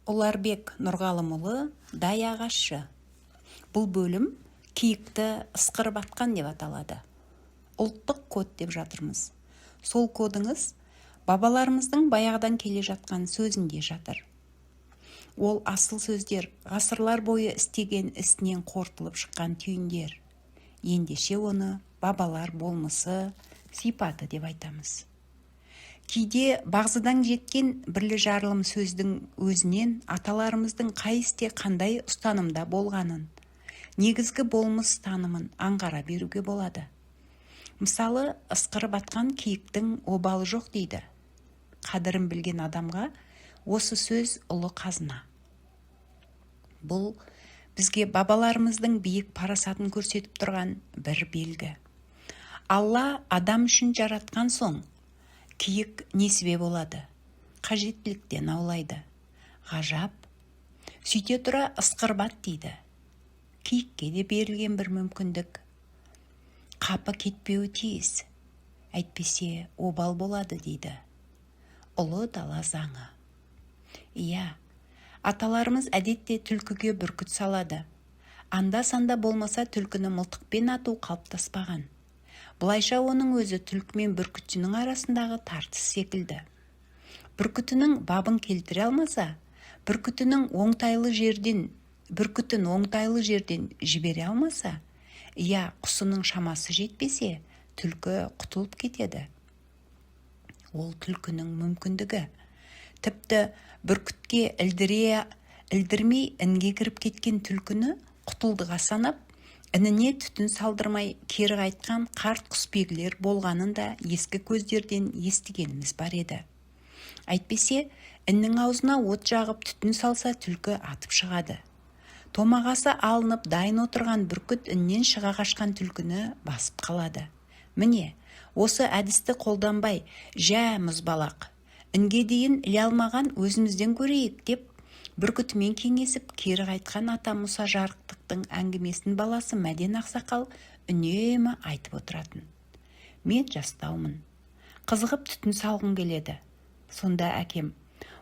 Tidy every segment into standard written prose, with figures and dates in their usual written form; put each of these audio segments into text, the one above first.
Ұларбек Нұрғалымұлы «Дай ағашы». Бұл бөлім киікті ысқырып атқан деп аталады. Ұлттық код деп жатырмыз. Сол кодыңыз бабаларымыздың баяғыдан келе жатқан сөзінде жатыр. Ол асыл сөздер ғасырлар бойы істеген ісінен қорытылып шыққан түйіндер. Ендеше оны бабалар болмысы, сипаты деп айтамыз. Кейде бағзыдан жеткен бірлі жарылым сөздің өзінен аталарымыздың қай істе қандай ұстанымда болғанын, негізгі болмыс танымын аңғара беруге болады. Мысалы, ысқырып атқан киіктің обалы жоқ дейді. Қадірін білген адамға осы сөз ұлы қазына. Бұл бізге бабаларымыздың биік парасатын көрсетіп тұрған бір белгі. Алла адам үшін жаратқан соң, киік несібе болады, қажеттіліктен аулайды. Ғажап, сөйте тұра ысқырып ат дейді. Киікке де берілген бір мүмкіндік. Қапы кетпеуі тиіс, әйтпесе обал болады дейді. Ұлы дала заңы. Иә, аталарымыз әдетте түлкіге бүркіт салады. Анда-санда болмаса түлкіні мылтықпен ату қалыптаспаған. Бұлайша оның өзі түлкі мен бүркітшінің арасындағы тартыс секілді. Бүркітінің бабын келтіре алмаса, бүркітін оңтайлы жерден жібере алмаса, иә, құсының шамасы жетпесе, түлкі құтылып кетеді. Ол түлкінің мүмкіндігі. Тіпті бүркітке ілдірмей інге кіріп кеткен түлкіні құтылдыға санап, ініне түтін салдырмай кері қайтқан қарт құсбегілер болғанын да ескі көздерден естігеніміз бар еді. Әйтпесе, іннің аузына от жағып түтін салса түлкі атып шығады. Томағасы алынып дайын отырған бүркіт іннен шыға қашқан түлкіні басып қалады. Міне, осы әдісті қолданбай, жә мұзбалақ, інге дейін іле алмаған өзімізден көрейік деп, бүркітімен кеңесіп кері қайтқан ата Мұса Жарықтықтың әңгімесін баласы Мәден Ақсақал үнемі айтып отыратын. Мен жастаумын. Қызығып түтін салғым келеді. Сонда әкем,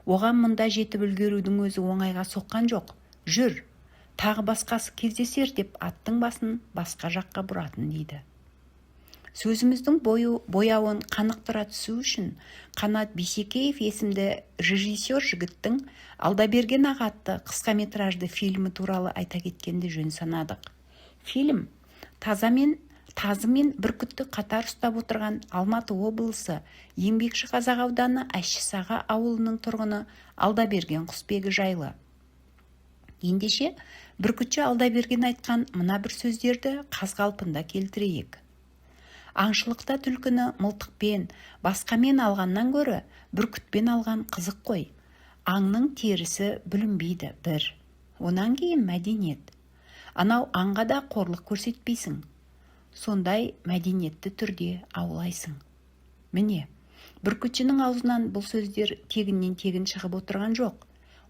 оған мұнда жетіп үлгерудің өзі оңайға соққан жоқ. Жүр, тағы басқасы кездесер деп аттың басын басқа жаққа бұратын дейді. Сөзіміздің бояуын қанықтыра түсу үшін Қанат Бейсекеев есімді режиссер жігіттің Алдаберген аға атты қысқаметражды фильмі туралы айта кеткенді жөн санадық. Фильм тазы мен бүркітті қатар ұстап отырған Алматы облысы Еңбекші Қазақ ауданы Әшісаға ауылының тұрғыны Алдаберген құсбегі жайлы. Ендеше бүркітші Алдаберген айтқан мына бір сөздерді қаз-қалпында келтірейік. Аңшылықта түлкіні мылтықпен, басқамен алғаннан гөрі бүркітпен алған қызық қой. Аңның терісі бүлінбейді бір. Онан кейін мәдениет. Анау аңға да қорлық көрсетпейсің. Сондай мәдениетті түрде аулайсың. Міне, бүркітшінің аузынан бұл сөздер тегіннен тегін шығып отырған жоқ.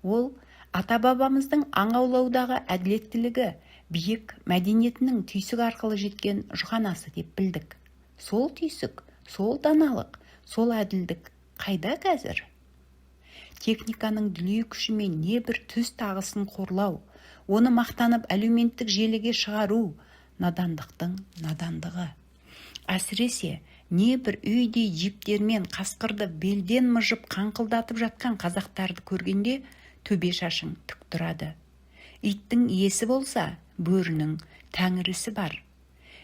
Ол ата-бабамыздың аң аулаудағы әділеттілігі, биік мәдениетінің түйсік арқылы жеткен жұғанасы деп білдік. Сол түйсік, сол даналық, сол әділдік қайда қазір? Техниканың дүлей күшімен не бір түс тағысын қорлау, оны мақтанып әлеуметтік желіге шығару, надандықтың надандығы. Әсіресе не бір үйдей жіптермен қасқырды белден мыжып қаңқылдатып жатқан қазақтарды көргенде төбе шашың тік тұрады. Иттің иесі болса, бөрінің тәңірісі бар.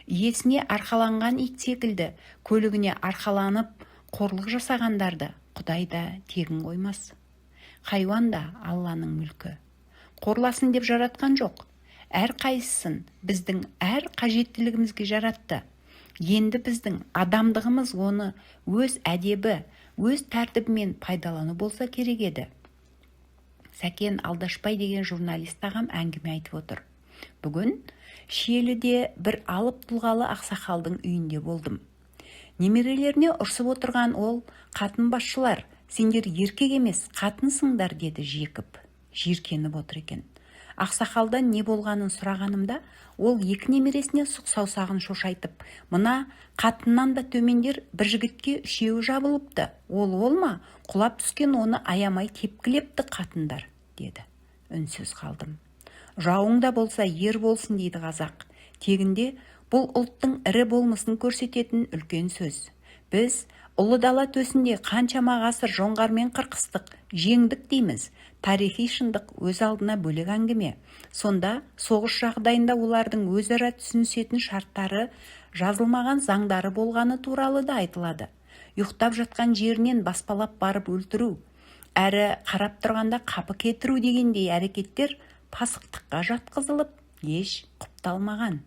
Иесіне арқаланған ит секілді көлігіне арқаланып қорлық жасағандарды Құдай да тегін қоймас. Хайуан да Алланың мүлкі. Қорласын деп жаратқан жоқ. Әр қайсысын біздің әр қажеттілігімізге жаратты. Енді біздің адамдығымыз оны өз әдебі, өз тәртібімен пайдалану болса керек еді. Сәкен Алдашбай деген журналист ағам әңгіме айтып отыр. Бүгін Шиеліде бір алып тұлғалы ақсақалдың үйінде болдым. Немерелеріне ұрсып отырған ол, қатын басшылар, сендер еркек емес, қатынсыңдар деді жекіп. Жиркеніп отыр екен. Ақсақалдан не болғанын сұрағанымда, ол екі немересіне сұқ саусағын шошайтып, мына қатыннан да төмендер бір жігітке үшеуі жабылыпты. Ол ма? Құлап түскен оны аямай тепкілепті қатындар, деді. Үнсіз қалдым. Жауың да болса ер болсын дейді қазақ. Тегінде бұл ұлттың ірі болмысын көрсететін үлкен сөз. Біз ұлы дала төсінде қаншама ғасыр жоңғармен қырқыстық, жеңдік дейміз. Тарихи шындық өз алдына бөлек әңгіме. Сонда соғыс жағдайында олардың өзара түсінісетін шарттары, жазылмаған заңдары болғаны туралы да айтылады. Ұйықтап жатқан жерінен баспалап барып өлтіру, әрі қарап тұрғанда қапы кетіру дегендей әрекеттер пасықтыққа жатқызылып, еш құпталмаған.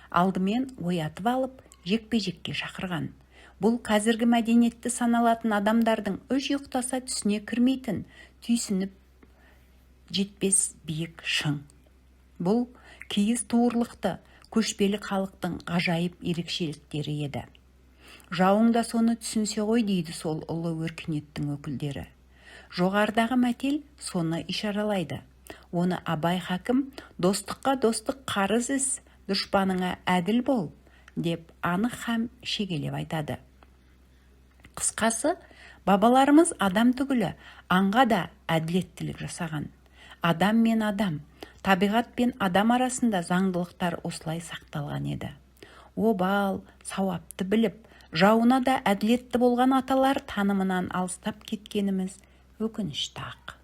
Алдымен оятып алып, жекпе-жекке шақырған. Бұл қазіргі мәдениетті саналатын адамдардың үш ұйықтаса түсіне кірмейтін, түйсініп жетпес биік шың. Бұл киіз туырлықты, көшпелі халықтың ғажайып ерекшеліктері еді. Жауың да соны түсінсе ғой дейді сол ұлы өркениеттің өкілдері. Жоғарыдағы мәтел соны ишаралайды. Оны Абай хакім достыққа достық қарыз іс, дұшпаныңа әділ бол деп анық һәм шегелеп айтады. Қысқасы, бабаларымыз адам түгілі аңға да әділеттілік жасаған. Адам мен адам, табиғат пен адам арасында заңдылықтар осылай сақталған еді. Обал, сауапты біліп, жауына да әділетті болған аталар танымынан алыстап кеткеніміз өкінішті ақ.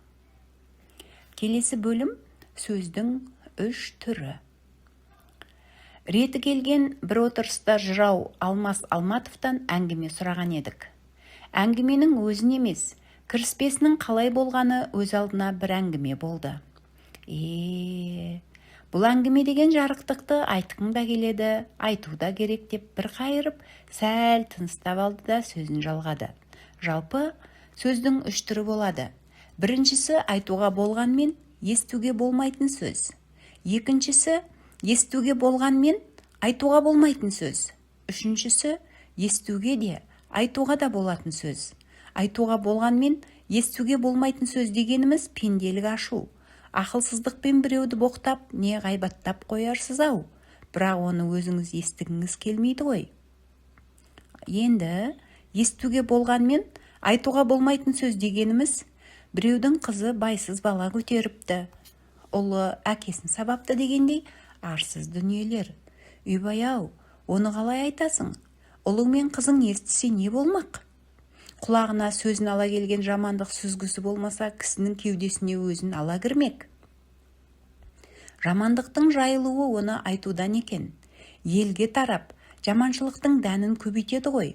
Келесі бөлім сөздің үш түрі. Реті келген бір отырыста жырау Алмас Алматовтан әңгіме сұраған едік. Әңгіменің өзін емес, кіріспесінің қалай болғаны өз алдына бір әңгіме болды. Бұл әңгіме деген жарықтықты айтқың да келеді, айту да керек деп бір қайырып, сәл тыныстап алды да сөзін жалғады. Жалпы сөздің үш түрі болады. Біріншісі айтуға болғанмен естуге болмайтын сөз. Екіншісі естуге болғанмен айтуға болмайтын сөз. Үшіншісі естуге де айтуға да болатын сөз. Айтуға болғанмен естуге болмайтын сөз дегеніміз пенделік ашу. Ақылсыздықпен біреуді боқтап, не ғайбаттап қоярсыз ау. Бірақ оны өзіңіз естігіңіз келмейді ғой. Енді естуге болғанмен айтуға болмайтын сөз дегеніміз біреудің қызы байсыз бала көтеріпті, ұлы әкесін сабапты дегендей арсыз дүниелер. Үйбай-ау, оны қалай айтасың? Ұлың мен қызың естісе не болмақ? Құлағына сөзін ала келген жамандық сүзгісі болмаса, кісінің кеудесіне өзін ала кірмек. Жамандықтың жайылуы оны айтудан екен. Елге тарап, жаманшылықтың дәнін көбейтеді ғой.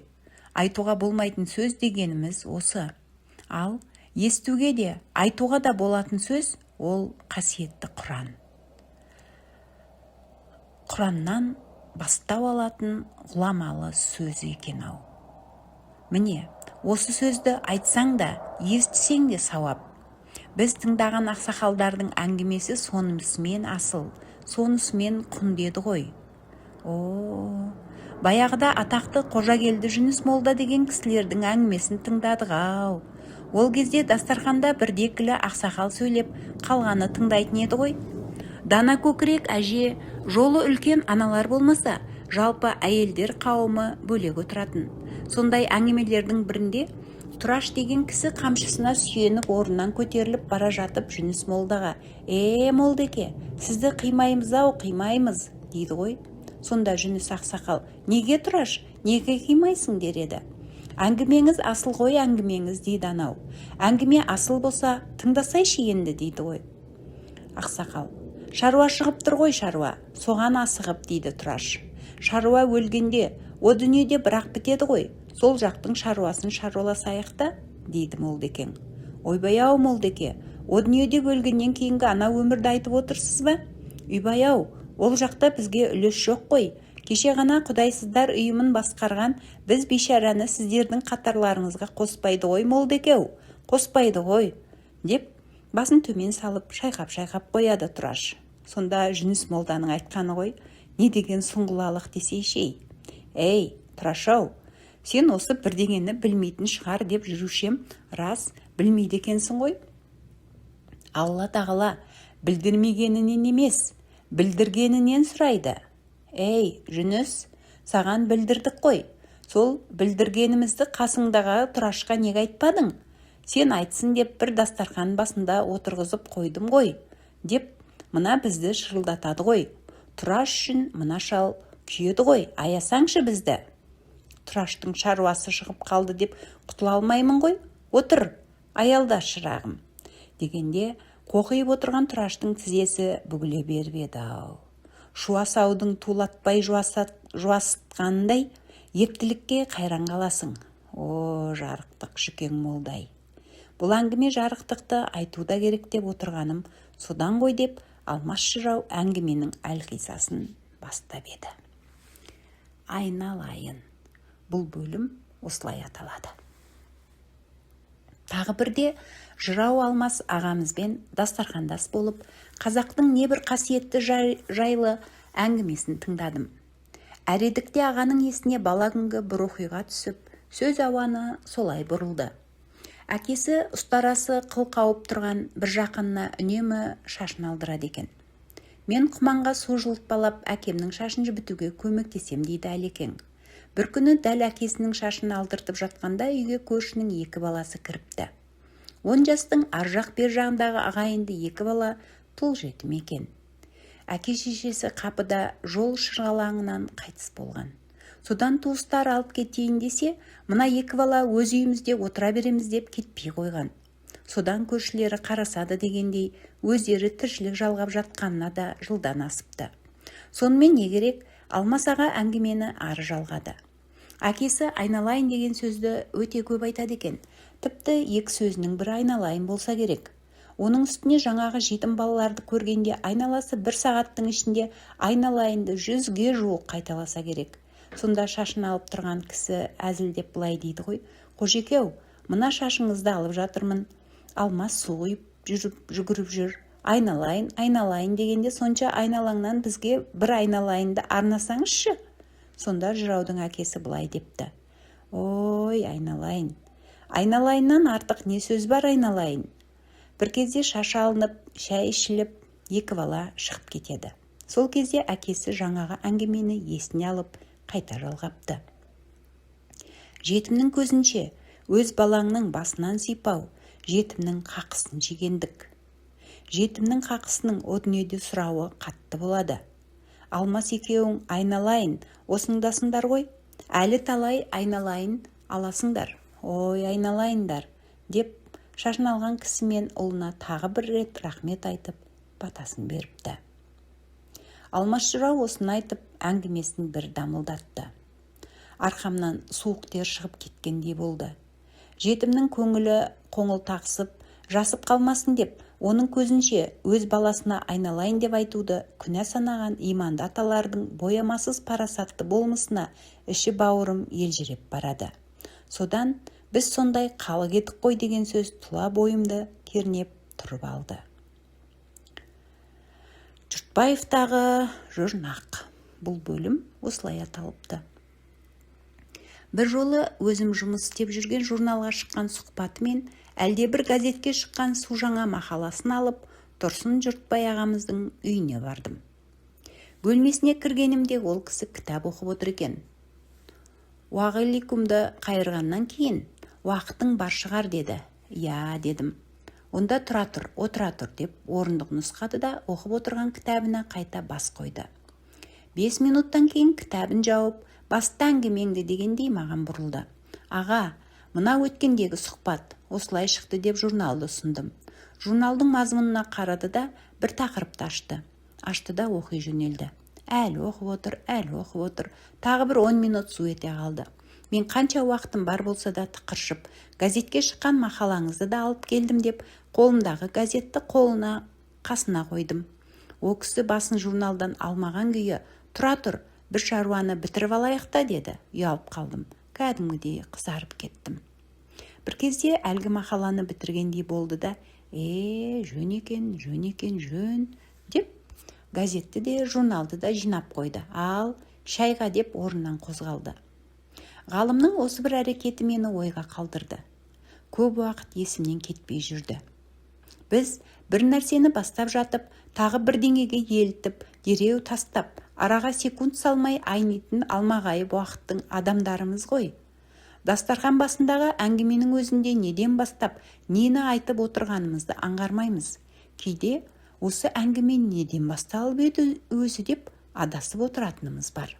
Айтуға болмайтын сөз дегеніміз осы. Ал естуге де, айтуға да болатын сөз ол қасиетті Құран. Құраннан бастау алатын ғұламалы сөзі екен ау. Міне, осы сөзді айтсаң да, естісең де сауап. Біз тыңдаған ақсақалдардың әңгімесі сонысымен асыл, сонысымен құн деді ғой. Баяғыда атақты Қожагелді Жүніс молда деген кісілердің әңгімесін тыңдадық ау. Ол кезде дастарханда бірдекілі ақсақал сөйлеп, қалғаны тыңдайтын еді ғой. Дана көкірек әже, жолы үлкен аналар болмаса, жалпы әйелдер қауымы бөлек отыратын. Сондай әңгімелердің бірінде Тұраш деген кісі қамшысына сүйеніп орнынан көтеріліп бара жатып Жүніс молдаға: молдеке, сізді қимаймыз ау, қимаймыз, дейді ғой. Сонда Жүніс ақсақал: неге Тұраш, неге қимайсың дер еді. Әңгімеңіз асыл ғой, әңгімеңіз, дейді анау. Әңгіме асыл болса, тыңдасайшы енді, дейді ғой. Ақсақал: шаруа шығып тұр ғой, шаруа, соған асығып, дейді Тұраш. Шаруа өлгенде, о дүниеде бірақ бітеді ғой, сол жақтың шаруасын шаруаласайық та, дейді молдекең. Ойбай-ау молдеке, о дүниеде өлгеннен кейінгі ана өмірді айтып отырсыз ба? Үйбай-ау, ол жақта бізге үлес жоқ қой. Кеше ғана құдайсыздар үйімін басқарған біз бейшараны сіздердің қатарларыңызға қоспайды ғой молдекеу, қоспайды ғой, деп басын төмен салып шайқап-шайқап қояды Тұраш. Сонда Жүніс молданың айтқаны ғой: не деген сұңғылалық десейшей. Тұраш-ау, сен осы бірдеңені білмейтін шығар деп жүрушем, рас білмейді екенсің ғой. Алла тағала білдірмегенінен емес, білдіргенінен сұрайды. Жүніс, саған білдірдік қой. Сол білдіргенімізді қасыңдағы Тұрашқа неге айтпадың? Сен айтсын деп бір дастархан басында отырғызып қойдым ғой, деп мына бізді шырылдатады ғой. Тұраш үшін мына шал күйеді ғой, аясаңшы бізді. Тұраштың шаруасы шығып қалды деп құтыла алмаймын ғой. Отыр, аялда шырағым. Дегенде қоқиып отырған Тұраштың тізесі бүгіле беріп еді-ау. Шуасаудың тулатпай жуасытқанындай ептілікке қайран қаласың. О, жарықтық жүкең молдай. Бұл әңгіме жарықтықты айтуда керек деп отырғаным содан ғой деп Алмас жырау әңгіменің әлқисасын бастап еді. Айналайын. Бұл бөлім осылай аталады. Тағы бірде жырау Алмас ағамызбен дастархандас болып, қазақтың небір қасиетті жайлы әңгімесін тыңдадым. Әредікте ағаның есіне бала күнгі бір оқиға түсіп, сөз ауаны солай бұрылды. Әкесі ұстарасы қыл қауып тұрған бір жақынына үнемі шашын алдырады екен. Мен құманға су жылытпалап әкемнің шашын жібітуге көмектесем дейді әлекең. Бір күні дәл әкесінің шашын алдыртып жатқанда үйге көршінің екі баласы кіріпті. 10 жастың ар жақ бер жағындағы ағайынды екі бала тұл жетім екен. Әке шешесі қапыда жол шырғалаңынан қайтыс болған. Содан туыстар алып кетейін десе, мына екі бала өз үйімізде отыра береміз деп кетпей қойған. Содан көршілері қарасады дегендей, өздері тіршілік жалғап жатқанына да жылдан асыпты. Сонымен не керек, Алмас аға әңгімені ары жалғады. Әкесі айналайын деген сөзді өте көп айтады екен. Тіпті екі сөзінің бір айналайын болса керек. Оның үстіне жаңағы жетім балаларды көргенде айналасы бір сағаттың ішінде айналайынды 100-ге жуық қайталаса керек. Сонда шашын алып тұрған кісі әзілдеп былай дейді ғой: "Қожекеу, мына шашыңызды алып жатырмын." Алмас су құйып жүгіріп жүр. "Айналайын, айналайын" дегенде сонша айналаңнан бізге бір айналайынды арнасаңызшы. Сонда жыраудың әкесі былай депті: "Ой, айналайын. Айналайыннан артық не сөз бар айналайын." Бір кезде шашы алынып, шәй ішіліп, екі бала шығып кетеді. Сол кезде әкесі жаңағы әңгімені есіне алып, қайта жалғапты. "Жетімнің көзінше, өз балаңның басынан сипау, жетімнің қақысын жегендік. Жетімнің қақысының о дүниеде сұрауы қатты болады. Алмас екеуің айналайын осыңдасыңдар ғой, әлі талай айналайын аласыңдар. Ой, айналайындар", деп шашын алған кісі мен ұлына тағы бір рет рахмет айтып, батасын беріпті. Алмас жырау осыны айтып, әңгімесін бір дамылдатты. Арқамнан суық тер шығып кеткендей болды. Жетімнің көңілі қоңыл тақсып, жасып қалмасын деп, оның көзінше өз баласына айналайын деп айтуды күнә санаған иманды аталардың боямасыз парасатты болмысына іші бауырым елжіреп барады. Содан біз сондай қалы кетік қой деген сөз тұла бойымды кернеп тұрып алды. Жұртбаевтағы жұрнақ. Бұл бөлім осылай аталыпты. Бір жолы өзім жұмыс істеп жүрген журналға шыққан сұхбатымен әлде бір газетке шыққан су жаңа мақаласын алып, Тұрсын Жұртбай ағамыздың үйіне бардым. Бөлмесіне кіргенімде ол кісі кітап оқып отыр екен. "Уағалейкумды қайырғаннан кейін, уақытың бар шығар" деді. "Я", дедім. "Онда тұра тұр, отыра тұр" деп орындық нұсқады да оқып отырған кітабына қайта бас қойды. 5 минуттан кейін кітабын жауып, "Баста әңгімеңді" дегендей маған бұрылды. "Аға, мына өткендегі сұхбат осылай шықты" деп журналды ұсындым. Журналдың мазмұнына қарады да бір тақырыпты ашты да оқи жөнелді. Әлі оқып отыр. Тағы бір 10 минут су ете қалды. Мен қанша уақытым бар болса да тықыршып, газетке шыққан мақалаңызды да алып келдім деп, қолымдағы газетті қасына қойдым. О кісі басын журналдан алмаған күйі, "Тұра тұр, бір шаруаны бітіріп алайық та" деді. Ұялып қалдым. Кәдімгідей қызарып кеттім. Бір кезде әлгі мақаланы бітіргендей болды да, жөн екен, деп газетті де журналды да жинап қойды. "Ал, шайға" деп орнынан қозғалды. Ғалымның осы бір әрекеті мені ойға қалдырды. Көп уақыт есімнен кетпей жүрді. Біз бір нәрсені бастап жатып, тағы бірдеңеге елітіп, дереу тастап, араға секунд салмай айнитын алмағайып уақыттың адамдарымыз ғой. Дастархан басындағы әңгіменің өзінде неден бастап, нені айтып отырғанымызды аңғармаймыз. Кейде осы әңгіме неден басталып еді өзі деп адасып отыратынымыз бар.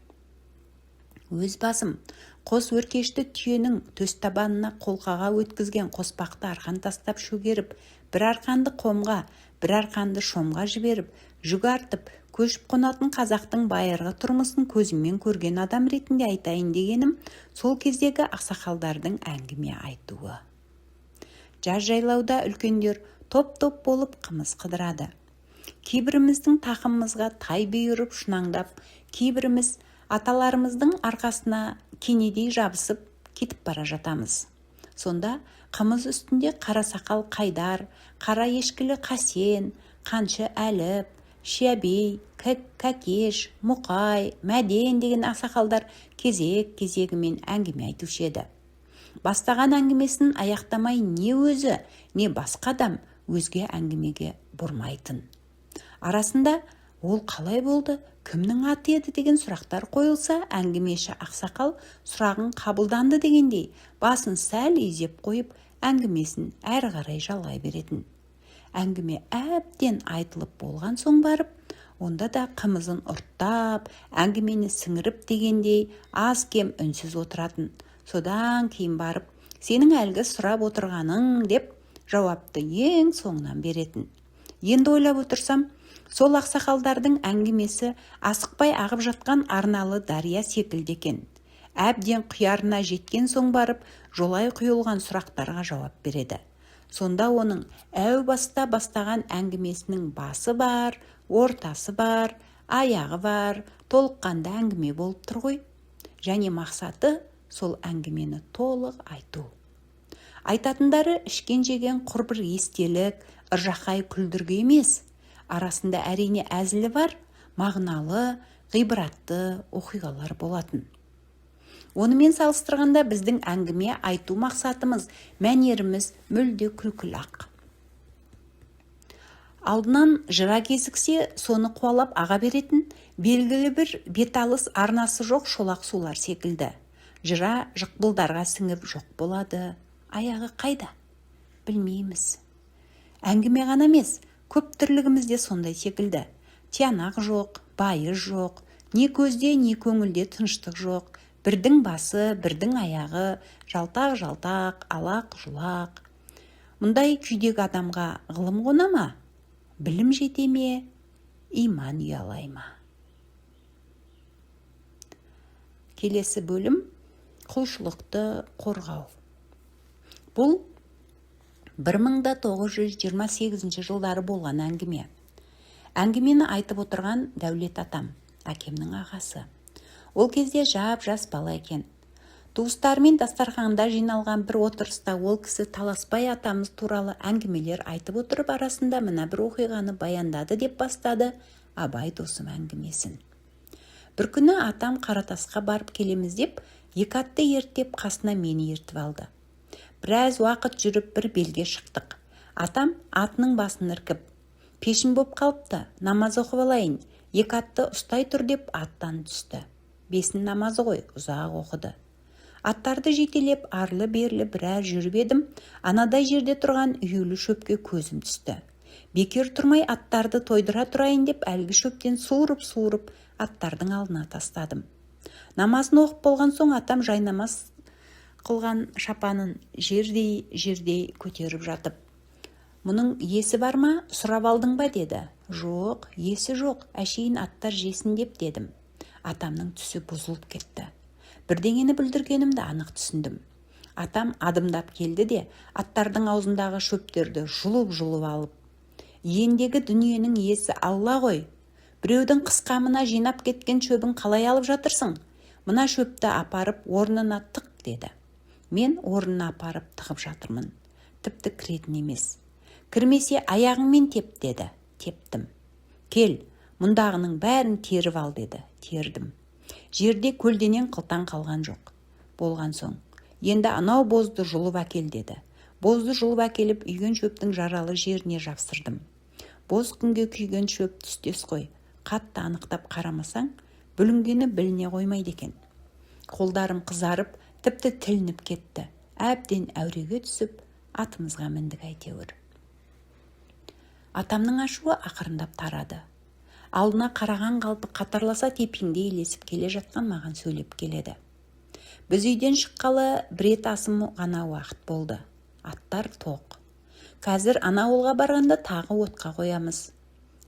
Өз басым, қос өркешті түйенің төс табанына қолқаға өткізген қоспақты арқан тастап шөгеріп, бір арқанды қомға, бір арқанды шомға жіберіп, жүк артып, көшіп қонатын қазақтың байырғы тұрмысын көзіммен көрген адам ретінде айтайын дегенім, сол кездегі ақсақалдардың әңгіме айтуы. Жаз жайлауда үлкендер топ-топ болып қымыз қыдырады. Кейбіріміздің тақымымызға тай бүйіріп шұнаңдап, кейбіріміз аталарымыздың арқасына кенедей жабысып кетіп бара жатамыз. Сонда қымыз үстінде қара сақал Қайдар, қара ешкілі Қасен, қаншы Әліп, Шиябей, Кәкеш, Мұқай, Мәден деген ақсақалдар кезек-кезегімен әңгіме айтушы еді. Бастаған әңгімесін аяқтамай не өзі, не басқа адам өзге әңгімеге бұрмайтын. Арасында ол қалай болды, кімнің аты еді деген сұрақтар қойылса, әңгімеші ақсақал сұрағын қабылданды дегендей басын сәл изеп қойып, әңгімесін әрі қарай жалғай беретін. Әңгіме әбден айтылып болған соң барып, онда да қымызын ұрттап, әңгімені сіңіріп дегендей аз кем үнсіз отыратын. Содан кейін барып, сенің әлгі сұрап отырғаның деп жауапты ең соңынан беретін. Енді ойлап отырсам, сол ақсақалдардың әңгімесі асықпай ағып жатқан арналы дария секілді екен. Әбден құярына жеткен соң барып, жолай құйылған сұрақтарға жауап береді. Сонда оның әу баста бастаған әңгімесінің басы бар, ортасы бар, аяғы бар, толыққанды әңгіме болып тұр ғой. Және мақсаты сол әңгімені толық айту. Айтатындары ішкен жеген құрбыр естелік, ыржақай күлдіргі емес. Арасында әрине әзілі бар, мағыналы, ғибратты оқиғалар болатын. Онымен салыстырғанда біздің әңгіме айту мақсатымыз, мәнеріміз мүлде күлкілі ақ. Алдынан жыра кезіксе, соны қуалап аға беретін белгілі бір беталыс арнасы жоқ шолақ сулар секілді. Жыра жықпылдарға сіңіп жоқ болады. Аяғы қайда? Білмейміз. Әңгіме ғана емес, көп тірлігімізде сондай секілді. Тиянақ жоқ, байыз жоқ, не көзде, не көңілде тыныштық жоқ. Бірдің басы, бірдің аяғы, жалтақ-жалтақ, алақ-жұлақ. Мұндай күйдегі адамға ғылым қона ма? Білім жете ме? Иман ұялай ма? Келесі бөлім – құлшылықты қорғау. Бұл 1928 жылдары болған әңгіме. Әңгімені айтып отырған Дәулет атам, әкемнің ағасы. Ол кезде жап-жас бала екен. Туыстарымен дастарханда жиналған бір отырыста ол кісі Таласбай атамыз туралы әңгімелер айтып отырып, арасында мына бір оқиғаны баяндады деп бастады Абай досым әңгімесін. Бір күні атам Қаратасқа барып келеміз деп, екі атты ерттеп қасына мені ертіп алды. Біраз уақыт жүріп бір белге шықтық. Атам атының басын іркіп, пешін боп қалыпты, намаз оқып алайын, екі атты ұстай тұр деп аттан түсті. Бесін намазы ғой, ұзақ оқыды. Аттарды жетелеп, арлы-берлі біраз жүріп едім, анадай жерде тұрған үюлі шөпке көзім түсті. Бекер тұрмай аттарды тойдыра тұрайын деп әлгі шөптен суырып аттардың алдына тастадым. Намазын оқып болған соң атам жайнамаз қылған шапанын жердей көтеріп жатып, мұның есі бар ма, сұрап алдың ба деді. Жоқ, есі жоқ, әшейін аттар жесін деп дедім. Атамның түсі бұзылып кетті. Бірдеңені бүлдіргенімді анық түсіндім. Атам адымдап келді де, аттардың аузындағы шөптерді жұлып алып. Ендегі дүниенің иесі Алла ғой. Біреудің қысқамына жинап кеткен шөбін қалай алып жатырсың? Мына шөпті апарып орнына тық деді. Мен орнына апарып тығып жатырмын. Тіпті кіретін емес. Кірмесе аяғыңмен теп деді. Тептім. Кел, мұндағының бәрін теріп ал деді. Тердім. Жерде көлденен қылтан қалған жоқ. Болған соң, енді анау бозды жұлып әкел деді. Бозды жұлып әкеліп үйген шөптің жаралы жеріне жапсырдым. Боз күнге күйген шөп түстес қой. Қатты анықтап қарамасаң, бүлінгені біліне қоймайды екен. Қолдарым қызарып, Тіпті тілініп кетті. Әбден әуреге түсіп, атымызға міндік әйтеуір. Атамның ашуы ақырындап тарады. Алдына қараған қалпы қатарласа тепеңде елесіп келе жатқан маған сөйлеп келеді. Біз үйден шыққалы бір рет асым ғана уақыт болды. Аттар тоқ. Қазір ана ауылға барғанда тағы отқа қоямыз.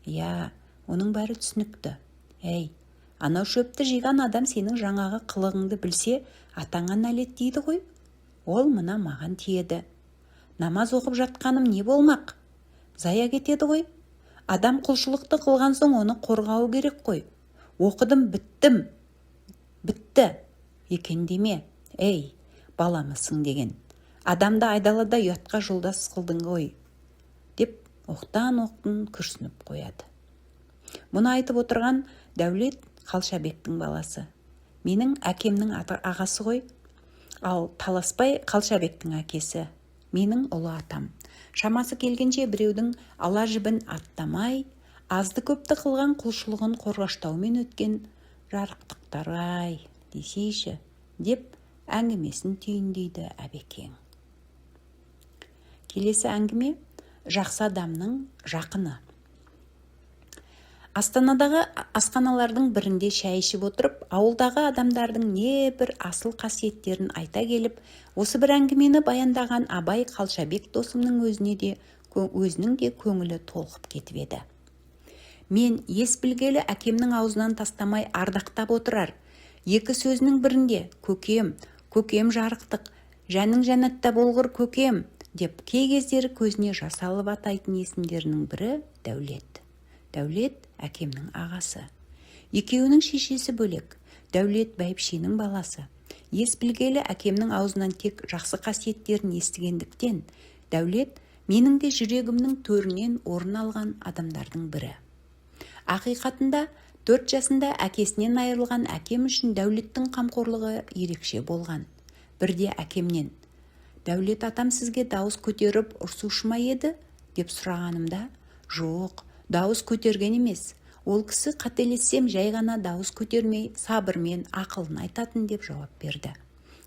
Я, оның бәрі түсінікті. Әй, анау шөпті жиған адам сенің жаңағы қылығыңды білсе, атаңа нәлет дейді ғой. Ол мына маған тиеді. Намаз оқып жатқаным не болмақ? Зая кетеді ғой. Адам құлшылықты қылған соң оны қорғау керек қой. Оқыдым, біттім. Бітті екен деме. Ей, баламысың деген. Адамды айдалада ұятқа жолдас қылдың ғой. Деп оқтан-оқтын күрсініп қояды. Мұны айтып отырған Дәулет Қалшабектің баласы. Менің әкемнің ағасы ғой. Ал Таласбай Қалшабектің әкесі. Менің ұлы атам. Шамасы келгенше біреудің ала жібін аттамай, азды көпті қылған құлшылығын қорғаштаумен өткен жарықтықтар-ай, десейші, деп әңгімесін түйіндейді әбекең. Келесі әңгіме жақсы адамның жақыны. Астанадағы асханалардың бірінде шәй ішіп отырып, ауылдағы адамдардың не бір асыл қасиеттерін айта келіп, осы бір әңгімені баяндаған Абай Қалшабек досымның өзінің де көңілі толқып кетіп еді. Мен ес білгелі әкемнің аузынан тастамай ардақтап отырар. Екі сөзінің бірінде көкем, көкем жарықтық, жәнің жәннатта болғыр көкем, деп кей кездері көзіне жас алып атайтын есімдерінің бірі Дәулет. Дәулет әкемнің ағасы. Екеуінің шешесі бөлек. Дәулет бәйбішенің баласы. Ес білгелі әкемнің аузынан тек жақсы қасиеттерін естігендіктен, Дәулет менің де жүрегімнің төрінен орын алған адамдардың бірі. Ақиқатында 4 жасында әкесінен айырылған әкем үшін Дәулеттің қамқорлығы ерекше болған. Бірде әкемнен: «Дәулет атам сізге дауыс көтеріп ұрсушы ма еді?» деп сұрағанымда: «Жоқ, дауыс көтерген емес. Ол кісі қателессем жай ғана дауыс көтермей, сабырмен ақылын айтатын» деп жауап берді.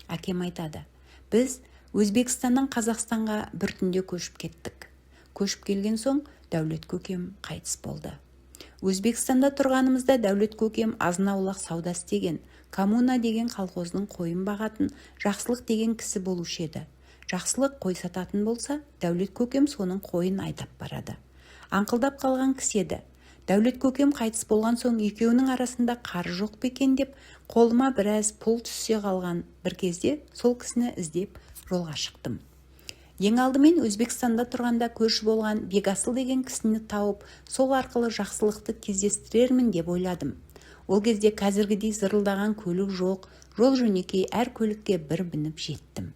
Әкем айтады: «Біз Өзбекстаннан Қазақстанға бір түнде көшіп кеттік. Көшіп келген соң Дәулет көкем қайтыс болды. Өзбекстанда тұрғанымызда Дәулет көкем азын-аулақ сауда істеген, коммуна деген колхоздың қойын бағатын, Жақсылық деген кісі болушы еді. Жақсылық қой сататын болса, Дәулет көкем соның қойын айдап барады. Аңқылдап қалған кісі еді. Дәулет көкем қайтыс болған соң екеуінің арасында қары жоқ па екен деп қолыма біраз пұл түссе қалған бір кезде сол кісіні іздеп жолға шықтым. Ең алдымен Өзбекстанда тұрғанда көрші болған Бегасыл деген кісіні тауып, сол арқылы Жақсылықты кездестірермін деп ойладым. Ол кезде қазіргідей зырылдаған көлік жоқ, жол жөнекей, әр көлікке бір мініп жеттім.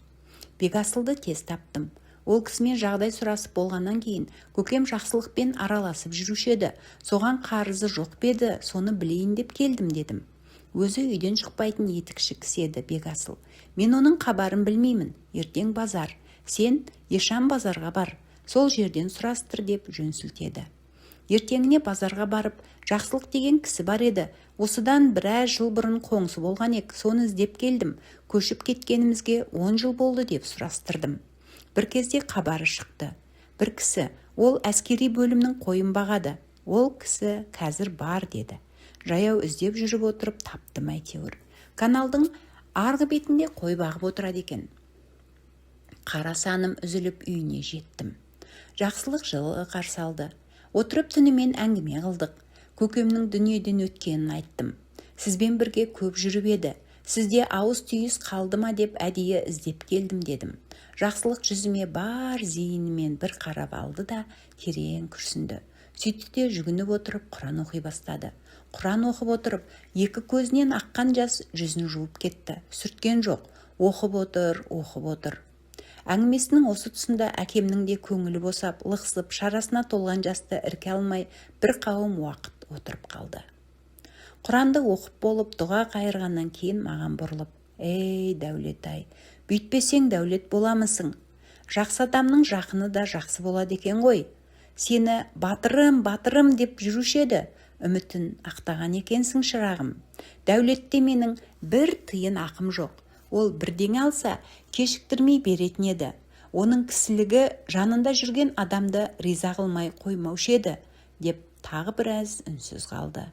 Бегасылды тез таптым. Ол кісімен жағдай сұрасып болғаннан кейін көкем Жақсылықпен араласып жүруші еді. Соған қарызы жоқ беді, соны білейін деп келдім дедім. Өзі үйден шықпайтын етікші кісі еді Бегасыл. Мен оның қабарын білмеймін. Ертең базар. Сен Ешан базарға бар. Сол жерден сұрастыр деп жөн сілтеді. Ертеңіне базарға барып, Жақсылық деген кісі бар еді. Осыдан біраз жыл бұрын қоңсы болған ек, соны іздеп келдім. Көшіп кеткенімізге 10 жыл болды деп сұрастырдым. Бір кезде қабары шықты. Бір кісі, ол әскери бөлімнің қойын бағады. Ол кісі қазір бар деді. Жаяу іздеп жүріп отырып таптым әйтеуір. Каналдың арғы бетінде қой бағып отырады екен. Қара саным үзіліп үйіне жеттім. Жақсылық жылы қарсы алды. Отырып түнімен әңгіме қылдық. Көкемнің дүниеден өткенін айттым. Сізбен бірге көп жүріп еді. Сізде ауыз түйіс қалды ма деп әдейі іздеп келдім дедім. Жақсылық жүзіме бар зейінімен бір қарап алды да терең күрсінді. Сөйтті де жүгініп отырып Құран оқи бастады. Құран оқып отырып, екі көзінен аққан жас жүзін жуып кетті. Сүрткен жоқ. Оқып отыр. Әңгімесінің осы тұсында әкемнің де көңілі босап, лықсып, шарасына толған жасты ірке алмай бір қауым уақыт отырып қалды. Құранды оқып болып, дұға қайырғаннан кейін маған бұрылып: «Ей, Дәулет-ай, бүйтпесең Дәулет боламысың? Жақсы адамның жақыны да жақсы болады екен ғой. Сені батырым деп жүруші еді. Үмітін ақтаған екенсің шырағым. Дәулетте менің бір тиын ақым жоқ. Ол бірдеңе алса, кешіктірмей беретін еді. Оның кісілігі жанында жүрген адамды риза қылмай қоймаушы еді, деп тағы біраз үнсіз қалды.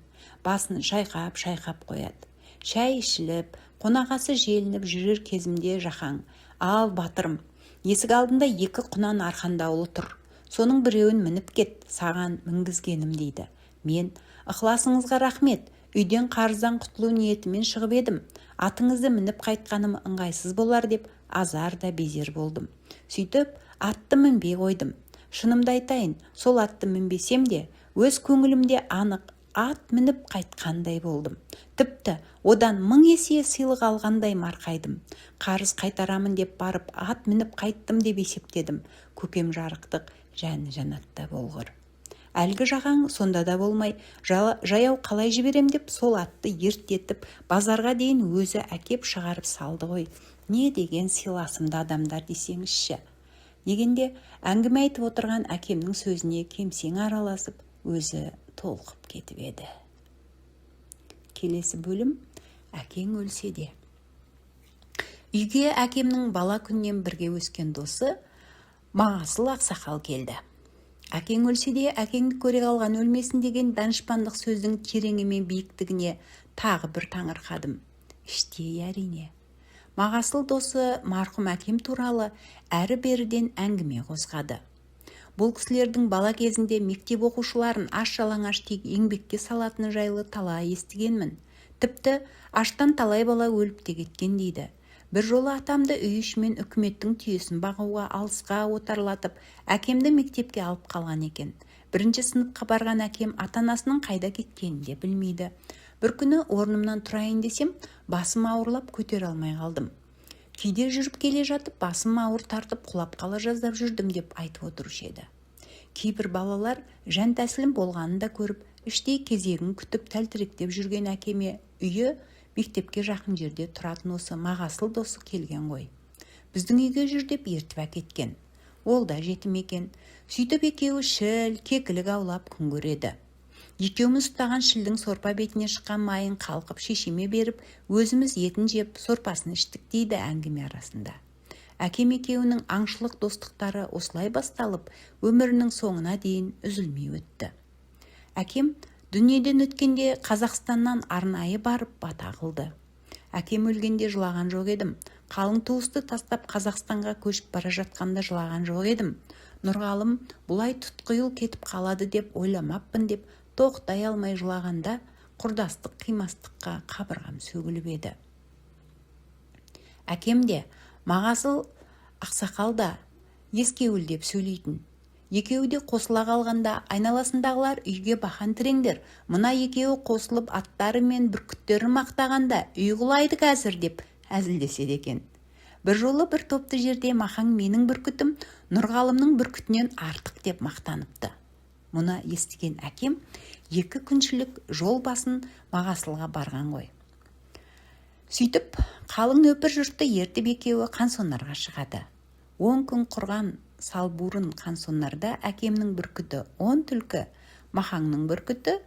Басын шайқап қояды. Шай ішіліп, қонағасы желініп жүрер кезімде Жақаң: «Ал, батырым, есік алдында 2 құнан арқандаулы тұр. Соның біреуін мініп кет, саған мінгізгенім», дейді. Мен: «Ықыласыңызға рахмет, үйден қарыздан құтылу ниетімен шығып едім. Атыңызды мініп қайтқаным ыңғайсыз болар», деп азар да безер болдым. Сөйтіп, атты мінбей қойдым. Шынымды айтайын, сол атты мінбесем де, өз көңілімде анық ат мініп қайтқандай болдым. Тіпті одан 1000 есе сыйлық алғандай марқайдым. Қарыз қайтарамын деп барып ат мініп қайттым деп есептедім. Көкем жарықтық, жәні жанатта болғыр. Әлгі Жақаң сонда да болмай, жаяу қалай жіберем деп сол атты ерттетіп, базарға дейін өзі әкеп шығарып салды ғой. Не деген сыйласымды адамдар десеңізші. Дегенде әңгіме айтып отырған әкемнің сөзіне кемсең араласып, өзі толқып кетіп еді. Келесі бөлім: әкең өлсе де. Үйге әкемнің бала күннен бірге өскен досы Мағасыл ақсақал келді. Әкең өлсе де әкеңді көре қалған өлмесін деген данышпандық сөздің тереңі мен биіктігіне тағы бір таңырқадым. Іштей әрине. Мағасыл досы марқұм әкем туралы әрі-беріден әңгіме қозғады. Бұл кісілердің бала кезінде мектеп оқушыларын аш-жалаңаш тек еңбекке салатыны жайлы талай естігенмін. Тіпті аштан талай бала өліп те кеткен дейді. Бір жолы атамды үй ішімен үкіметтің түйесін бағуға алысқа отарлатып, әкемді мектепке алып қалған екен. 1-ші сыныпқа барған әкем ата-анасының қайда кеткенін де білмейді. Бір күні орнымнан тұрайын десем, басым ауырлап көтере алмай қалдым. Кейде жүріп келе жатып, басым ауыр тартып, құлап қала жаздап жүрдім деп айтып отырушы еді. Кейбір балалар жан тәсілім болғанын да көріп, іштей кезегін күтіп тәлтіректеп жүрген әкеме үйі мектепке жақын жерде тұратын осы Мағасыл досы келген ғой. Біздің үйге жүр деп ертіп әкеткен. Ол да жетім екен. Сөйтіп екеуі шіл, кекілік аулап күн көреді. Екеуміз ұстаған шілдің сорпа бетіне шыққан майын қалқып шешеме беріп, өзіміз етін жеп, сорпасын іштік, дейді әңгіме арасында. Әкем екеуінің аңшылық достықтары осылай басталып, өмірінің соңына дейін үзілмей өтті. Әкем дүниеден өткенде Қазақстаннан арнайы барып бата қылды. Әкем өлгенде жылаған жоқ едім. Қалың туысты тастап Қазақстанға көшіп бара жатқанда жылаған жоқ едім. Нұрғалым бұлай тұтқиыл кетіп қалады деп ойламаппын деп тоқтай алмай жылағанда құрдастық қимастыққа қабырғам сөгіліп еді. Әкем де Мағасыл ақсақал да ескеуілдеп сөйлейтін. Екеуі де қосыла қалғанда айналасындағылар үйге бақан тіреңдер, мына екеуі қосылып аттары мен бүркіттерін мақтағанда үй құлайды қазір деп әзілдеседі екен. Бір жолы бір топты жерде Махаң менің бүркітім Нұрғалымның бүркітінен артық деп мақтаныпты. Мұны естіген әкем 2 күншілік жол басын Мағасылға барған ғой. Сөйтіп қалың нөпір жұртты ертіп екеуі қансонарға шығады. 10 күн құрған салбурын қансонарда әкемнің бүркіті 10 түлкі, Махаңның бүркіті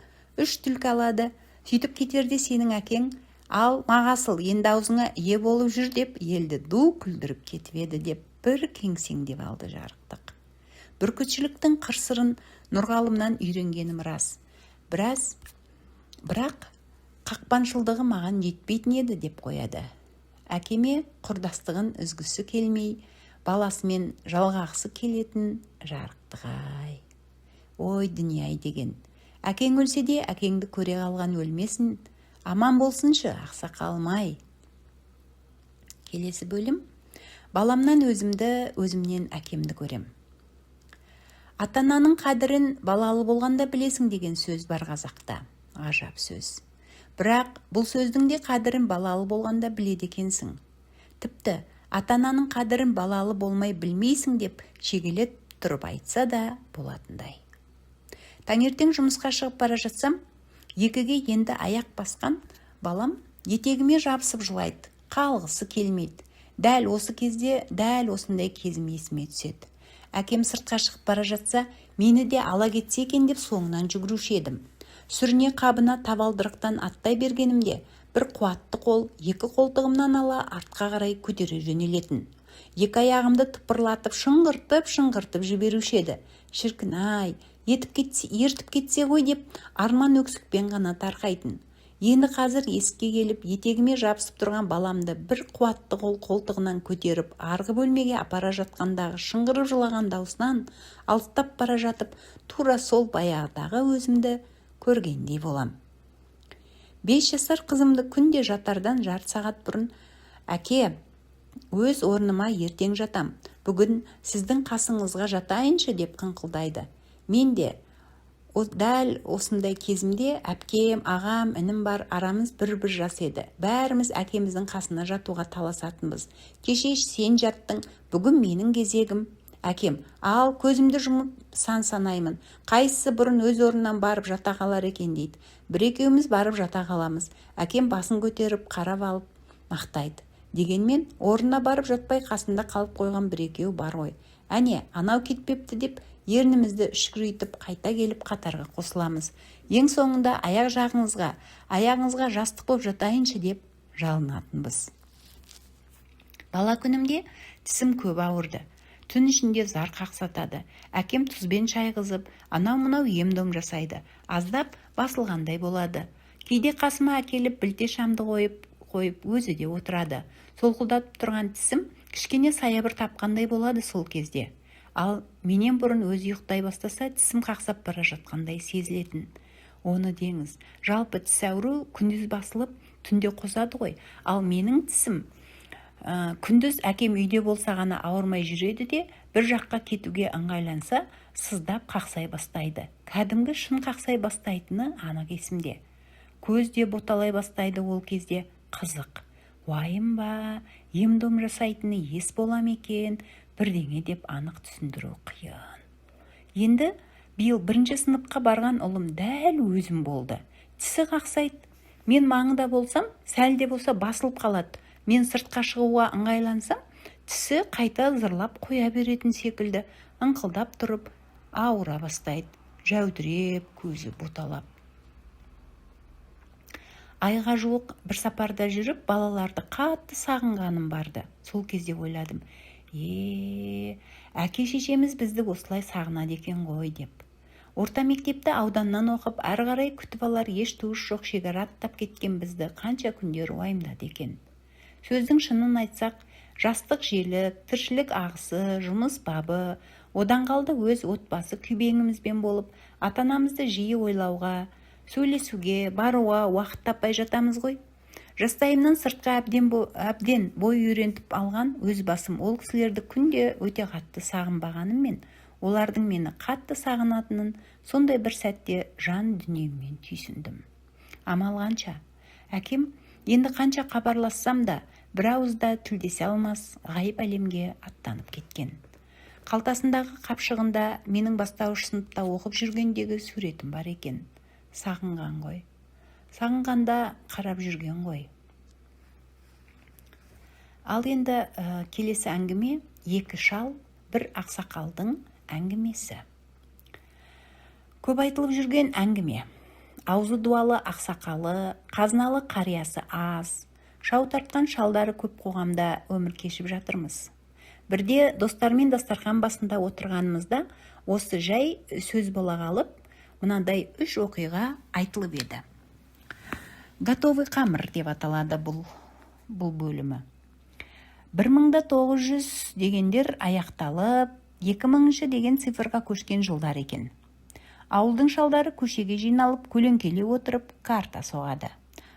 3 түлкі алады. Сөйтіп кетерде сенің әкең: «Ал, Мағасыл, енді аузыңа ие болып жүр», деп елді ду күлдіріп кетіп еді деп бір кеңсеңдеп алды жарықтық. Бүркітшіліктің қыр-сырын Нұрғалымнан үйренгенім рас. Бірақ қақпаншылдығы маған жетпейтін еді деп қояды. Әкеме құрдастығын үзгісі келмей, баласымен жалғақсы келетін жарықтық-ай. Ой, дүние-ай деген. Әкең өлсе де әкеңді көре қалған өлмесін. Аман болсыншы, ақсақалым-ай. Келесі бөлім: баламнан өзімді, өзімнен әкемді көрем. Ата-ананың қадірін балалы болғанда білесің деген сөз бар қазақта. Ғажап сөз. Бірақ бұл сөздің де қадірін балалы болғанда біледі екенсің. Тіпті ата-ананың қадірін балалы болмай білмейсің деп шегелеп тұрып айтса да болатындай. Таңертең жұмысқа шығып бара жатсам, екіге енді аяқ басқан балам етегіме жабысып жылайды, қалғысы келмейді. Дәл осы кезде, дәл осындай кезім есіме түседі. Әкем сыртқа шығып бара жатса, мені де ала кетсе екен деп соңынан жүгіруші едім. Сүріне қабына табалдырықтан аттай бергенімде, бір қуатты қол екі қолтығымнан ала артқа қарай көтере жөнелетін. Екі аяғымды тыпырлатып шыңғыртып жіберуші еді. Шіркін-ай, ертіп кетсе ғой деп арман өксікпен ғана тарқайтын. Енді қазір есікке келіп, етегіме жабысып тұрған баламды бір қуатты қолтығынан көтеріп, арғы бөлмеге апара жатқандағы шыңғырып жылаған даусынан алыстап бара жатып, тура сол баяғыдағы өзімді көргендей болам. 5 жасар қызымды күнде жатардан жарты сағат бұрын: «Әке, өз орныма ертең жатам, бүгін сіздің қасыңызға жатайыншы» деп қыңқылдайды. Мен де дәл осындай кезімде әпкем, ағам, інім бар, арамыз бір жас еді. Бәріміз әкеміздің қасына жатуға таласатынбыз. Кеше сен жаттың, бүгін менің кезегім. Әкем: «Ал, көзімді жұмып санаймын. Қайсысы бұрын өз орнынан барып жата қалар екен» дейді. Бір-екеуміз барып жата қаламыз. Әкем басын көтеріп қарап алып мақтайды. Дегенмен орнына барып жатпай қасында қалып қойған бір-екеу бар ғой. Әне, анау кетпепті деп ернімізді үшкірейтіп қайта келіп қатарға қосыламыз. Ең соңында аяғыңызға жастық боп жатайыншы деп жалынатынбыз. Бала күнімде тісім көп ауырды. Түн ішінде зар қақсатады. Әкем тұзбен шайғызып, анау-мынау ем-дом жасайды. Аздап басылғандай болады. Кейде қасыма әкеліп білте шамды қойып өзі де отырады. Солқылдатып тұрған тісім кішкене саябыр тапқандай болады сол кезде. Ал менен бұрын өзі ұйықтай бастаса, тісім қақсап бара жатқандай сезілетін. Оны деңіз, жалпы тіс ауру күндіз басылып, түнде қозады ғой. Ал менің тісім күндіз әкем үйде болса ғана ауырмай жүреді де, бір жаққа кетуге ыңғайланса, сыздап қақсай бастайды. Кәдімгі шын қақсай бастайтыны анық есімде. Көз де боталай бастайды ол кезде. Қызық. Уайым ба, ем-дом жасайтыны ес болам екен, бірдеңе деп анық түсіндіру қиын. Енді биыл 1-ші сыныпқа барған ұлым дәл өзім болды. Тісі қақсайды. Мен маңында болсам, сәл де болса басылып қалады. Мен сыртқа шығуға ыңғайлансам, тісі қайта зырлап қоя беретін секілді, ыңқылдап тұрып, ауыра бастайды. Жәудіреп, көзі боталап. Айға жуық бір сапарда жүріп, балаларды қатты сағынғаным барды. Сол кезде ойладым: әке шешеміз бізді осылай сағынады екен ғой деп. Орта мектепті ауданнан оқып, әрі қарай күтіп алар еш туыс жоқ шекара аттап кеткен бізді қанша күндер уайымдады екен. Сөздің шынын айтсақ, жастық желі, тіршілік ағысы, жұмыс бабы, одан қалды өз отбасы күйбеңімізбен болып, ата-анамызды жиі ойлауға, сөйлесуге, баруға уақыт таппай жатамыз ғой. Жастайымнан сыртқа әбден бой үйрентіп алған өз басым ол кісілерді күнде өте қатты сағынбағаныммен, олардың мені қатты сағынатынын сондай бір сәтте жан дүниеммен түйсіндім. Амал қанша? Әкем енді қанша хабарлассам да бір ауызда тілдесе алмас ғайып әлемге аттанып кеткен. Қалтасындағы қапшығында менің бастауыш сыныпта оқып жүргендегі суретім бар екен. Сағынған ғой. Сағынғанда қарап жүрген ғой. Ал енді келесі әңгіме екі шал, бір ақсақалдың әңгімесі. Көп айтылып жүрген әңгіме. Аузы дуалы ақсақалы, қазыналы қариясы аз, шау тартқан шалдары көп қоғамда өмір кешіп жатырмыз. Бірде достармен дастархан басында отырғанымызда осы жай сөз бола қалып, мынандай 3 оқиға айтылып еді. Готовый қамыр деп аталады бұл бөлімі. 1900 дегендер аяқталып, 2000 деген цифрға көшкен жылдар екен. Ауылдың шалдары көшеге жиналып, көлеңкелей отырып, карта соғады.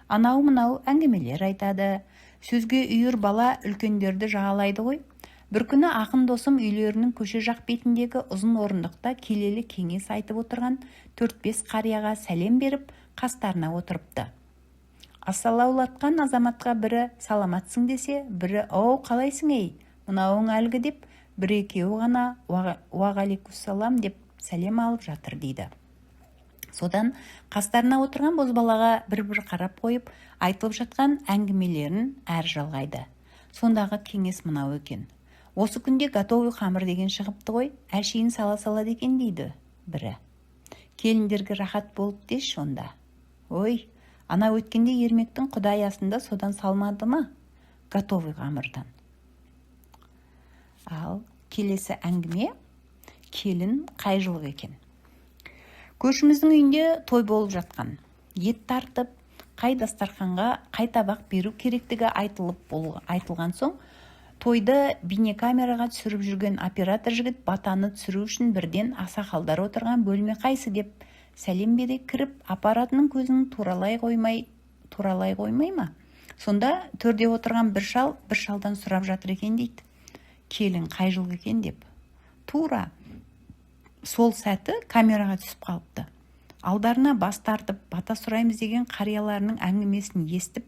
Анау-мынау әңгімелер айтады. Сөзге үйір бала үлкендерді жағалайды ғой. Бір күні ақын досым үйлерінің көше жақ бетіндегі ұзын орындықта келелі кеңес айтып отырған 4-5 қарияға сәлем беріп, қастарына отырыпты. Ассалаулатқан азаматқа бірі саламатсың десе, бірі «Оу, қалайсың ей? Мынауың әлгі» деп, бір-екеуі ғана «Уағаликуссалам» деп сәлем алып жатыр дейді. Содан қастарына отырған бозбалаға бір-бір қарап қойып, айтылып жатқан әңгімелерін әр жалғайды. Сондағы кеңес мынау екен. Осы күнде готовый қамыр деген шығыпты ғой, әшейін сала екен дейді бірі. Келіндерге рахат болып деш онда. Ой, Ана өткенде ермектің құдаясында содан салмады ма? Готовый қамырдан. Ал келесі әңгіме келін қай жылғы екен. Көршіміздің үйінде той болып жатқан. Ет тартып, қай дастарханға қай табақ беру керектігі айтылған соң, тойды бейнекамераға түсіріп жүрген оператор жігіт батаны түсіру үшін бірден ақсақалдар отырған бөлме қайсы деп сәлем бере кіріп, аппаратының көзін туралай қоймай ма? Сонда төрде отырған бір шалдан сұрап жатыр екен дейді. Келін қай жылғы екен деп. Тура сол сәті камераға түсіп қалыпты. Алдарына бас тартып, бата сұраймыз деген қарияларының әңгімесін естіп,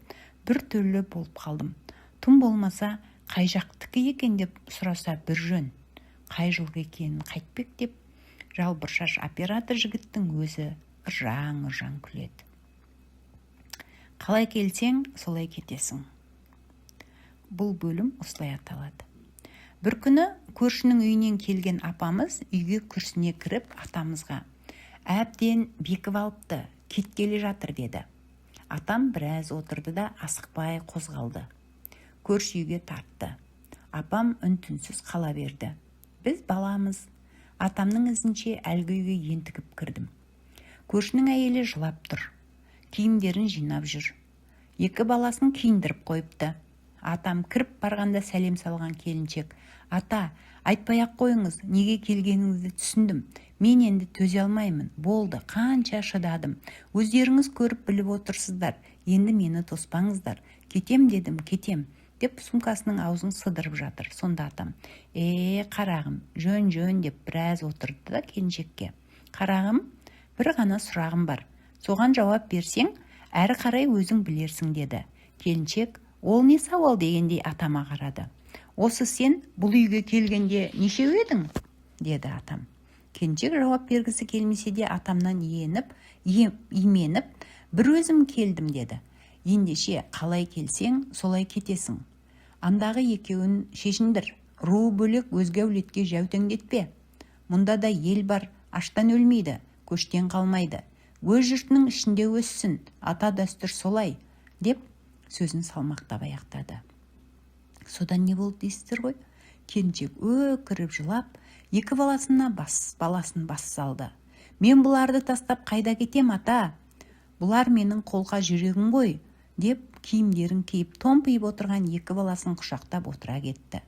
бір түрлі болып қалдым. Тым болмаса, қай жақтікі екен деп сұраса бір жөн. Қай жылғы екенін қайтпек деп, жалбыршаш оператор жігіттің өзі ыржаң күледі. Қалай келсең, солай кетесің. Бұл бөлім осылай аталады. Бір күні көршінің үйінен келген апамыз үйге күрсіне кіріп атамызға: әбден бекіп алыпты, кеткелі жатыр деді. Атам біраз отырды да асықпай қозғалды. Көрші үйге тартты. Апам үн-түнсіз қала берді. Біз баламыз. Атамның ізінше әлгі үйге ентігіп кірдім. Көршінің әйелі жылап тұр. Киімдерін жинап жүр. Екі баласын киіндіріп қойыпты. Атам кіріп барғанда сәлем салған келіншек: ата, айтпай-ақ қойыңыз, неге келгеніңізді түсіндім. Мен енді төзе алмаймын. Болды, қанша шыдадым. Өздеріңіз көріп біліп отырсыздар. Енді мені тоспаңыздар. Кетем дедім, кетем, деп сумкасының аузын сыдырып жатыр. Сонда атам: қарағым, жөн деп біраз отырды да келіншекке: қарағым, бір ғана сұрағым бар. Соған жауап берсең, әрі қарай өзің білерсің деді. Келіншек: ол не сауал дегендей атама қарады. Осы сен бұл үйге келгенде нешеу едің? Деді атам. Келіншек жауап бергісі келмесе де атамнан именіп, бір өзім келдім деді. Ендеше қалай келсең, солай кетесің. Андағы екеуін шешіндір. Руы бөлек өзге әулетке жәутеңдетпе. Мұнда да ел бар, аштан өлмейді, көштен қалмайды. Өз жұртының ішінде өссін, ата дәстүр солай, деп сөзін салмақтап аяқтады. Содан не болды дейсіздер ғой? Келіншек өкіріп жылап, екі баласын бас салды. Мен бұларды тастап қайда кетем, ата? Бұлар менің қолқа жүрегім ғой, деп киімдерін киіп томпиып отырған екі баласын құшақтап отыра кетті.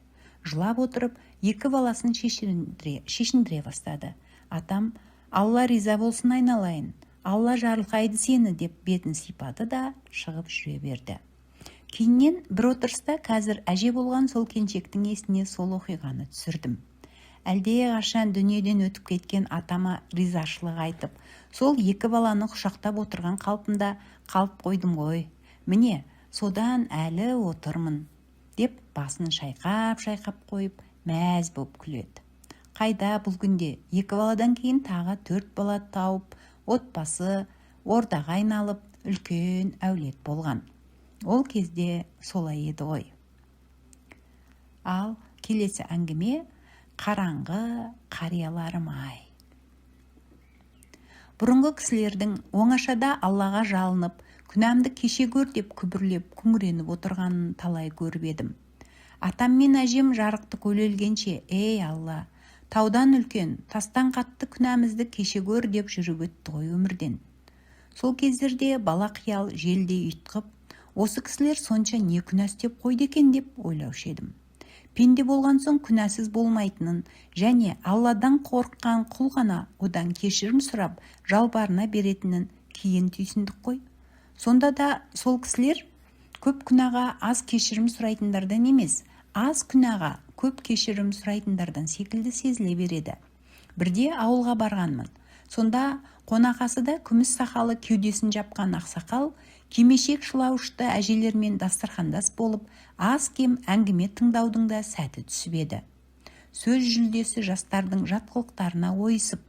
Жылап отырып, екі баласын шешіндіре бастады. Атам: Алла риза болсын айналайын, Алла жарылқайды сені, деп бетін сипады да шығып жүре берді. Кейіннен бір отырыста қазір әже болған сол келіншектің есіне сол оқиғаны түсірдім. Әлде қашан дүниеден өтіп кеткен атама ризашылық айтып, сол екі баланы құшақтап отырған қалпында қалып қойдым ғой. Міне, содан әлі отырмын, деп басын шайқап қойып, мәз боп күледі. Қайда бұл күнде екі баладан кейін тағы 4 бала тауып, отбасы ордаға айналып, үлкен әулет болған. Ол кезде солай еді ғой. Ал келесі әңгіме қараңғы қарияларым ай. Бұрынғы кісілердің оңашада Аллаға жалынып, күнәмді кеше көр деп күбірлеп, күңіреніп отырғанын талай көріп едім. Атам мен әжем жарықты көлелгенше: ей Алла, таудан үлкен, тастан қатты күнәмізді кеше көр деп жүріп өтті ғой өмірден. Сол кездерде бала қиял желдей ұйтқып, осы кісілер сонша не күнә істеп қойды екен деп ойлаушы едім. Пенде болған соң күнәсіз болмайтынын және Алладан қорыққан құл ғана одан кешірім сұрап жалбарына беретінін кейін түйсіндік қой. Сонда да сол кісілер көп күнәға аз кешірім сұрайтындардан емес, аз күнәға көп кешірім сұрайтындардан секілді сезіле береді. Бірде ауылға барғанмын. Сонда қонақасыда күміс сақалы кеудесін жапқан ақсақал кимешек шылауышты әжелермен дастархандас болып, аз кем әңгіме тыңдаудың да сәті түсіп еді. Сөз жүлдесі жастардың жат қылықтарына ойысып,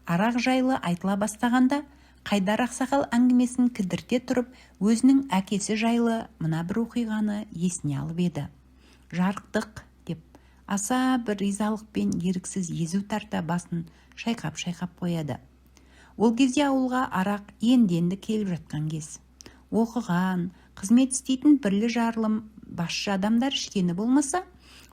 арақ жайлы айтыла бастағанда, Қайдар ақсақал әңгімесін кідірте тұрып, өзінің әкесі жайлы мына бір оқиғаны есіне алып еді. Жарықтық, деп, аса бір ризалықпен еріксіз езу тарта басын шайқап қояды. Ол кезде ауылға арақ енді келіп жатқан кез. оқыған, қызмет істейтін бірлі жарылым басшы адамдар ішкені болмаса,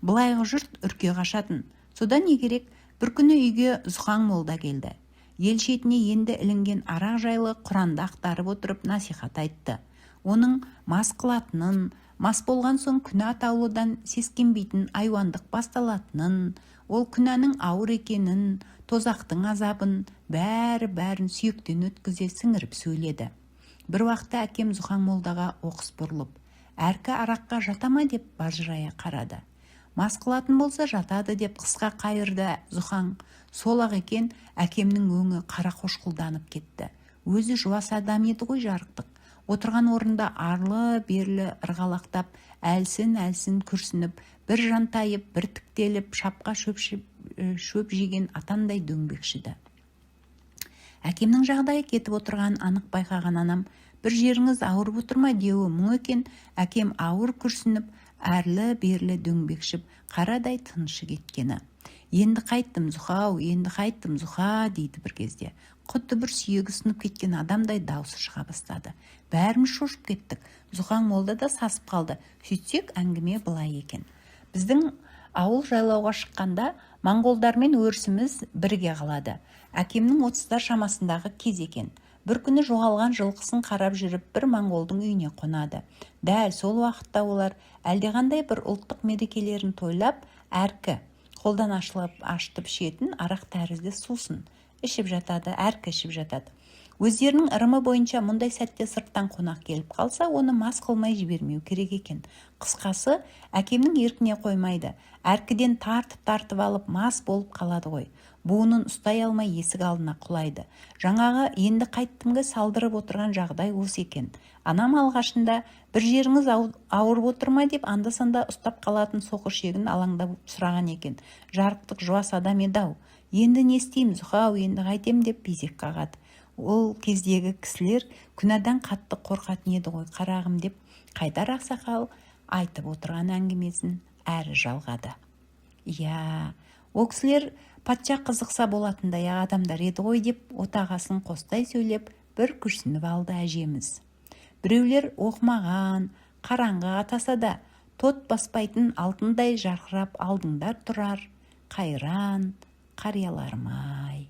былайғы жұрт үрке қашатын. Содан не керек, бір күні үйге Зұхан молда келді. Ел шетіне енді ілінген арақ жайлы Құранды ақтарып отырып насихат айтты. Оның мас қылатынын, мас болған соң күнә атаулыдан сескенбейтін айуандық басталатынын, ол күнәнің ауыр екенін, тозақтың азабын, бәрін сүйектен өткізе сіңіріп сөйледі. Бір уақытта әкем Зұхан молдаға оқыс бұрылып, әркі араққа жата ма деп бажырая қарады. Мас қылатын болса жатады деп қысқа қайырды Зұхан. Сол-ақ екен, әкемнің өңі қара қошқылданып кетті. Өзі жуас адам еді ғой жарықтық. Отырған орында арлы-берлі ырғалақтап, әлсін күрсініп, бір жантайып, бір тіктеліп, шапқа шөп жеген атандай дөңбекшіді. Әкемнің жағдайы кетіп отырған анық байқаған анам, бір жеріңіз ауырып отырма деуі мұң екен. Әкем ауыр күрсініп, әрлі-берлі дөңбекшіп, қарадай тынышы кеткені. Енді қайттым Зұха дейді бір кезде. Құдды бір сүйегі сынып кеткен адамдай даусы шыға бастады. Бәріміз шошып кеттік. Зұхан молда да сасып қалды. Сөйтсек әңгіме былай екен. Біздің ауыл жайлауға шыққанда моңғолдармен өрісіміз бірге қалады. Әкемнің 30-дар шамасындағы кез екен. Бір күні жоғалған жылқысын қарап жүріп, бір моңғолдың үйіне қонады. Дәл сол уақытта олар әлдеқандай бір ұлттық мерекелерін тойлап, әркі қолдан ашытып ішетін арақ тәрізді сусын ішіп жатады, әркі ішіп жатады. Өздерінің ырымы бойынша мұндай сәтте сырттан қонақ келіп қалса, оны мас қылмай жібермеу керек екен. Қысқасы, әкемнің еркіне қоймайды. Әркіден тартып алып мас болып қалады ғой. Буынын ұстай алмай есік алдына құлайды. Жаңағы енді қайттымға салдырып отырған жағдай осы екен. Анам алғашында бір жеріңіз ауырып отыр ма деп анда-санда ұстап қалатын соқыр шегін алаңдап сұраған екен. Жарықтық жуас адам еді-ау. Енді не істеймін Зұха, енді қайтем деп безек қағады. Ол кездегі кісілер күнәдан қатты қорқатын еді ғой қарағым деп Қайдар ақсақал айтып отырған әңгімесін әрі жалғады. Иә, ол кісілер патша қызықса болатындай адамдар еді ғой деп отағасын қостай сөйлеп бір күрсініп алды әжеміз. Біреулер оқымаған, қараңғы атаса да тот баспайтын алтындай жарқырап алдыңдар тұрар, қайран қарияларым-ай.